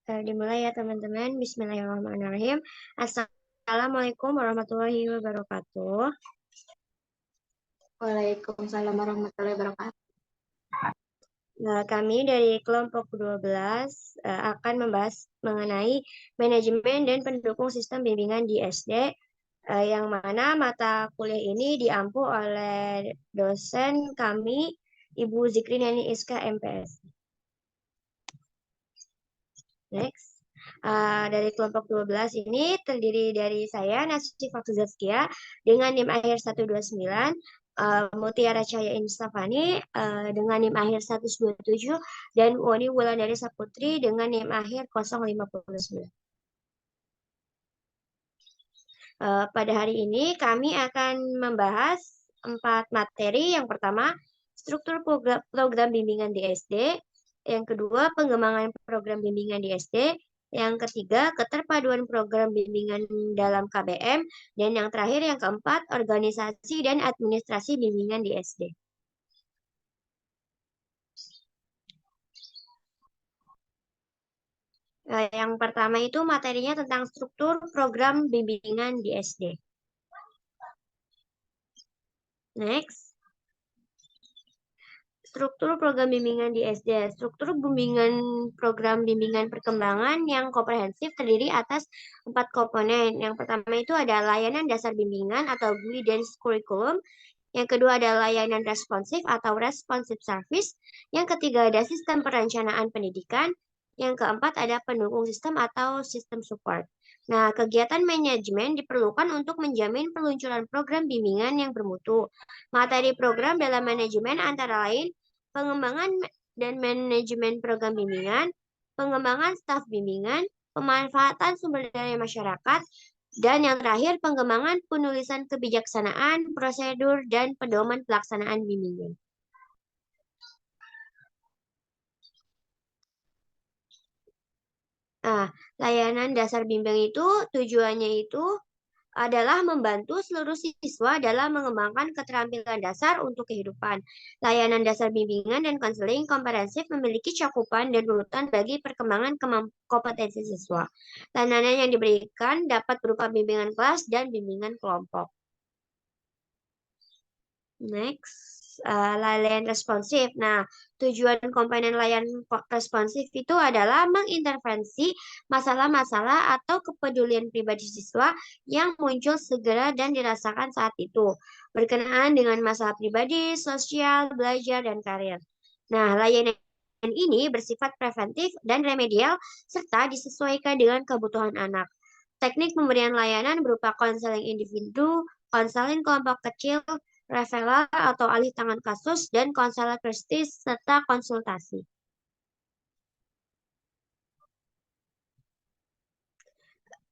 Dimulai ya teman-teman. Bismillahirrahmanirrahim. Assalamualaikum warahmatullahi wabarakatuh. Waalaikumsalam warahmatullahi wabarakatuh. Nah, kami dari kelompok 12 akan membahas mengenai manajemen dan pendukung sistem bimbingan di SD, yang mana mata kuliah ini diampu oleh dosen kami, Ibu Zikrinani Iska MPS. Next. Dari kelompok 12 ini terdiri dari saya, Nasifah Zaskia, dengan NIM akhir 129, Mutiara Cahaya Instafani dengan NIM akhir 127, dan Woni Wulandari Saputri dengan NIM akhir 059. Pada hari ini kami akan membahas 4 materi. Yang pertama, struktur program bimbingan di SD. Yang kedua, pengembangan program bimbingan di SD. Yang ketiga, keterpaduan program bimbingan dalam KBM. Dan yang terakhir, yang keempat, organisasi dan administrasi bimbingan di SD. Yang pertama itu materinya tentang struktur program bimbingan di SD. Next. Struktur program bimbingan di SD. Struktur program bimbingan perkembangan yang komprehensif terdiri atas 4 komponen. Yang pertama itu ada layanan dasar bimbingan atau guidance curriculum. Yang kedua ada layanan responsif atau responsive service. Yang ketiga ada sistem perencanaan pendidikan. Yang keempat ada pendukung sistem atau sistem support. Nah, kegiatan manajemen diperlukan untuk menjamin peluncuran program bimbingan yang bermutu. Materi program dalam manajemen antara lain pengembangan dan manajemen program bimbingan, pengembangan staf bimbingan, pemanfaatan sumber daya masyarakat, dan yang terakhir pengembangan penulisan kebijaksanaan, prosedur, dan pedoman pelaksanaan bimbingan. Layanan dasar bimbing itu tujuannya itu adalah membantu seluruh siswa dalam mengembangkan keterampilan dasar untuk kehidupan. Layanan dasar bimbingan dan konseling komprehensif memiliki cakupan dan urutan bagi perkembangan kompetensi siswa. Layanan yang diberikan dapat berupa bimbingan kelas dan bimbingan kelompok. Next. Layanan responsif. Nah, tujuan komponen layanan responsif itu adalah mengintervensi masalah-masalah atau kepedulian pribadi siswa yang muncul segera dan dirasakan saat itu, berkenaan dengan masalah pribadi, sosial, belajar, dan karir. Nah, layanan ini bersifat preventif dan remedial serta disesuaikan dengan kebutuhan anak. Teknik pemberian layanan berupa konseling individu, konseling kelompok kecil, referral atau alih tangan kasus, dan konselor kritis serta konsultasi.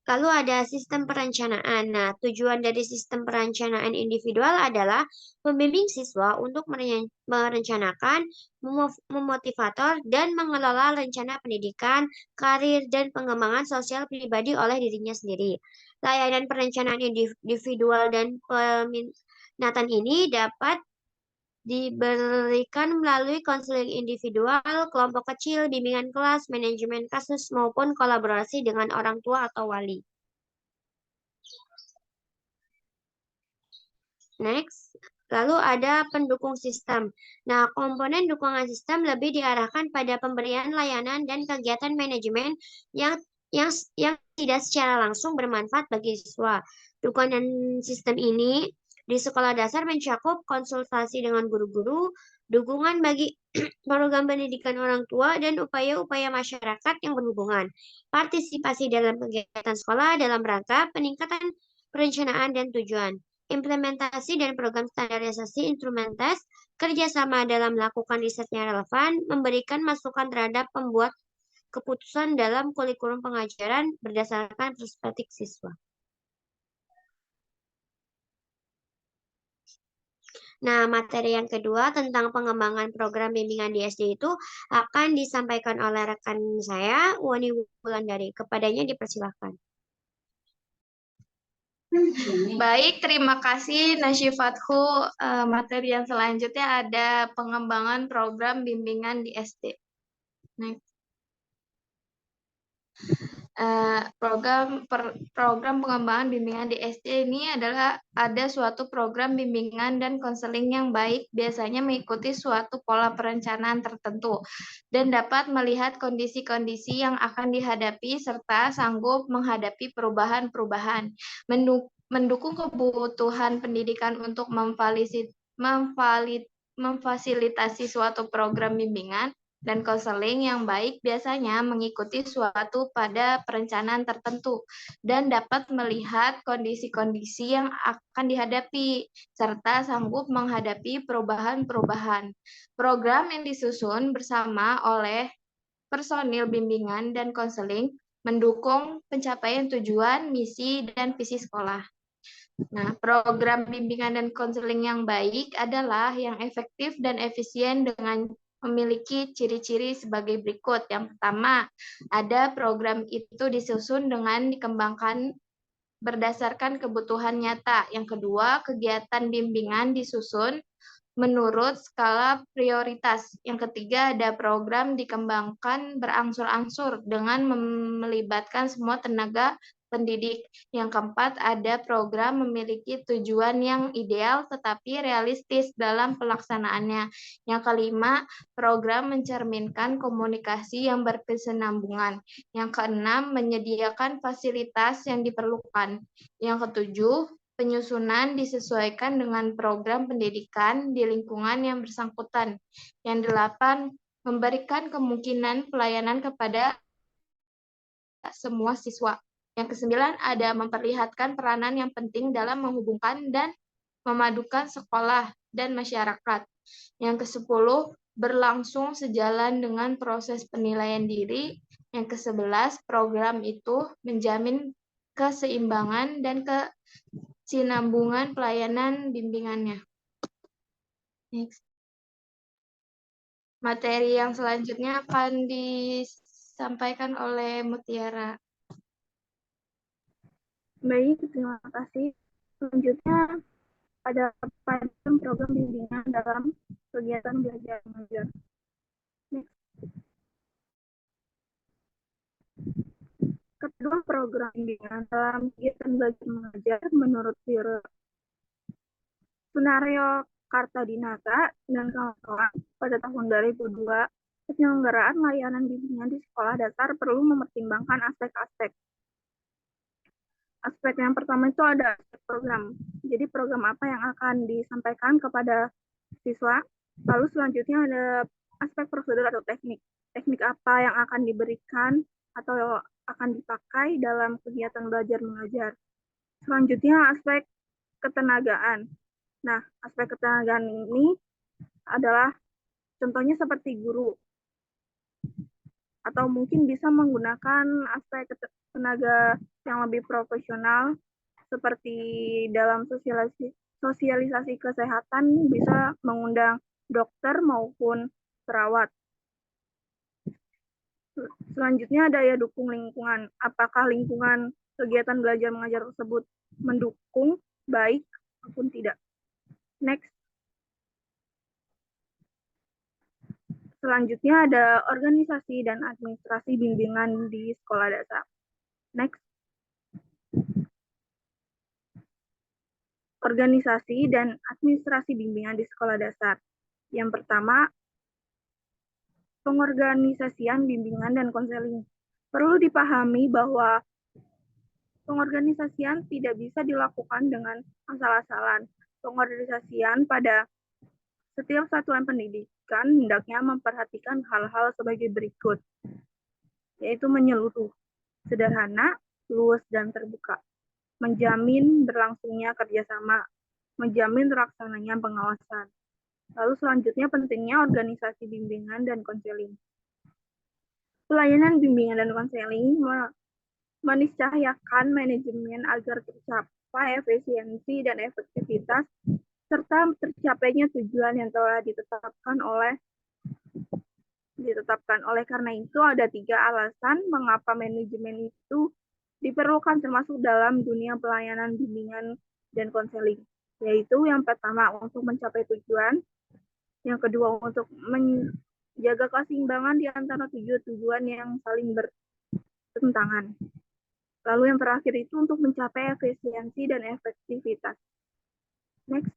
Lalu ada sistem perencanaan. Nah, tujuan dari sistem perencanaan individual adalah membimbing siswa untuk merencanakan, memotivator, dan mengelola rencana pendidikan, karir, dan pengembangan sosial pribadi oleh dirinya sendiri. Layanan perencanaan individual dan peminatan ini dapat diberikan melalui konseling individual, kelompok kecil, bimbingan kelas, manajemen kasus, maupun kolaborasi dengan orang tua atau wali. Next. Lalu ada pendukung sistem. Nah, komponen dukungan sistem lebih diarahkan pada pemberian layanan dan kegiatan manajemen yang tidak secara langsung bermanfaat bagi siswa. Dukungan sistem ini di sekolah dasar mencakup konsultasi dengan guru-guru, dukungan bagi program pendidikan orang tua, dan upaya-upaya masyarakat yang berhubungan. Partisipasi dalam kegiatan sekolah dalam rangka peningkatan perencanaan dan tujuan. Implementasi dan program standarisasi instrumen tes, kerjasama dalam melakukan riset yang relevan, memberikan masukan terhadap pembuat keputusan dalam kurikulum pengajaran berdasarkan perspektif siswa. Nah, materi yang kedua tentang pengembangan program bimbingan di SD itu akan disampaikan oleh rekan saya, Woni Wulandari. Kepadanya dipersilakan. Baik, terima kasih Nasyifathu. Materi yang selanjutnya ada pengembangan program bimbingan di SD. Next. Program pengembangan bimbingan di SD ini adalah ada suatu program bimbingan dan konseling yang baik, biasanya mengikuti suatu pola perencanaan tertentu dan dapat melihat kondisi-kondisi yang akan dihadapi serta sanggup menghadapi perubahan-perubahan, mendukung kebutuhan pendidikan untuk memfasilitasi suatu program bimbingan dan konseling yang baik biasanya mengikuti suatu pada perencanaan tertentu dan dapat melihat kondisi-kondisi yang akan dihadapi serta sanggup menghadapi perubahan-perubahan. Program yang disusun bersama oleh personil bimbingan dan konseling mendukung pencapaian tujuan, misi, dan visi sekolah. Nah, program bimbingan dan konseling yang baik adalah yang efektif dan efisien dengan memiliki ciri-ciri sebagai berikut. Yang pertama, ada program itu disusun dengan dikembangkan berdasarkan kebutuhan nyata. Yang kedua, kegiatan bimbingan disusun menurut skala prioritas. Yang ketiga, ada program dikembangkan berangsur-angsur dengan melibatkan semua tenaga pendidik. Yang keempat, ada program memiliki tujuan yang ideal tetapi realistis dalam pelaksanaannya. Yang kelima, program mencerminkan komunikasi yang berkesinambungan. Yang keenam, menyediakan fasilitas yang diperlukan. Yang ketujuh, penyusunan disesuaikan dengan program pendidikan di lingkungan yang bersangkutan. Yang delapan, memberikan kemungkinan pelayanan kepada semua siswa. Yang kesembilan, ada memperlihatkan peranan yang penting dalam menghubungkan dan memadukan sekolah dan masyarakat. Yang kesepuluh, berlangsung sejalan dengan proses penilaian diri. Yang kesebelas, program itu menjamin keseimbangan dan kesinambungan pelayanan bimbingannya. Next. Materi yang selanjutnya akan disampaikan oleh Mutiara. Baik, terima kasih. Selanjutnya ada program bimbingan dalam kegiatan belajar mengajar. Kedua program bimbingan dalam kegiatan belajar mengajar menurut Sunario Kartadinata dan kawan-kawan pada tahun 2002, penyelenggaraan layanan bimbingan di sekolah dasar perlu mempertimbangkan aspek-aspek. Aspek yang pertama itu ada program. Jadi program apa yang akan disampaikan kepada siswa. Lalu selanjutnya ada aspek prosedur atau teknik. Teknik apa yang akan diberikan atau akan dipakai dalam kegiatan belajar mengajar. Selanjutnya aspek ketenagaan. Nah, aspek ketenagaan ini adalah contohnya seperti guru. Atau mungkin bisa menggunakan aspek tenaga yang lebih profesional seperti dalam sosialisasi kesehatan bisa mengundang dokter maupun perawat. Selanjutnya daya dukung lingkungan. Apakah lingkungan kegiatan belajar mengajar tersebut mendukung baik maupun tidak? Next. Selanjutnya ada organisasi dan administrasi bimbingan di sekolah dasar. Next. Organisasi dan administrasi bimbingan di sekolah dasar. Yang pertama, pengorganisasian bimbingan dan konseling. Perlu dipahami bahwa pengorganisasian tidak bisa dilakukan dengan asal-asalan. Pengorganisasian pada setiap satuan pendidikan hendaknya memperhatikan hal-hal sebagai berikut, yaitu menyeluruh, sederhana, luas, dan terbuka, menjamin berlangsungnya kerjasama, menjamin terlaksananya pengawasan. Lalu selanjutnya pentingnya organisasi bimbingan dan konseling. Pelayanan bimbingan dan konseling meniscayakan manajemen agar tercapai efisiensi dan efektivitas serta tercapainya tujuan yang telah ditetapkan. Oleh karena itu ada 3 alasan mengapa manajemen itu diperlukan termasuk dalam dunia pelayanan bimbingan dan konseling, yaitu yang pertama untuk mencapai tujuan, yang kedua untuk menjaga keseimbangan di antara tujuan yang saling bertentangan. Lalu yang terakhir itu untuk mencapai efisiensi dan efektivitas. Next.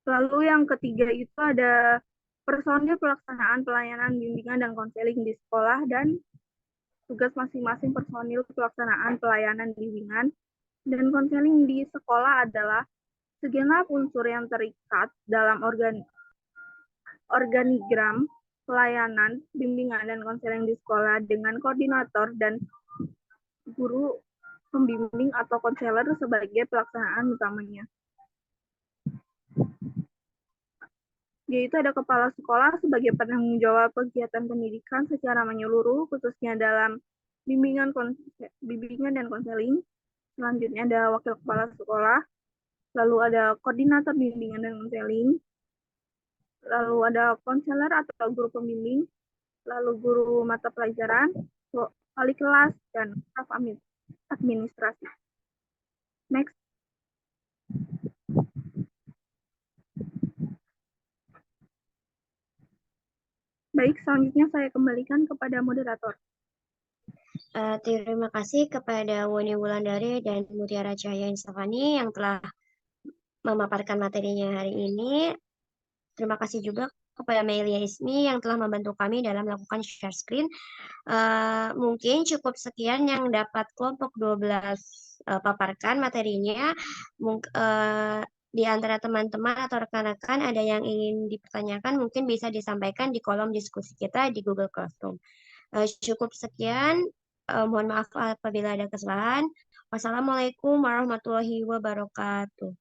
Lalu yang ketiga itu ada personil pelaksanaan pelayanan bimbingan dan konseling di sekolah dan tugas masing-masing personil pelaksanaan pelayanan bimbingan dan konseling di sekolah adalah segenap unsur yang terikat dalam organigram pelayanan bimbingan dan konseling di sekolah dengan koordinator dan guru pembimbing atau konselor sebagai pelaksanaan utamanya. Yaitu ada kepala sekolah sebagai penanggung jawab kegiatan pendidikan secara menyeluruh, khususnya dalam bimbingan dan konseling. Selanjutnya ada wakil kepala sekolah, lalu ada koordinator bimbingan dan konseling, lalu ada konselor atau guru pembimbing, lalu guru mata pelajaran, wali kelas, dan staf administrasi. Next. Baik, selanjutnya saya kembalikan kepada moderator. Terima kasih kepada Woni Wulandari dan Mutiara Cahaya Instafani yang telah memaparkan materinya hari ini. Terima kasih juga kepada Melia Ismi yang telah membantu kami dalam melakukan share screen. Mungkin cukup sekian yang dapat kelompok 12 paparkan materinya. Di antara teman-teman atau rekan-rekan ada yang ingin dipertanyakan, mungkin bisa disampaikan di kolom diskusi kita di Google Classroom. Cukup sekian. Mohon maaf apabila ada kesalahan. Wassalamualaikum warahmatullahi wabarakatuh.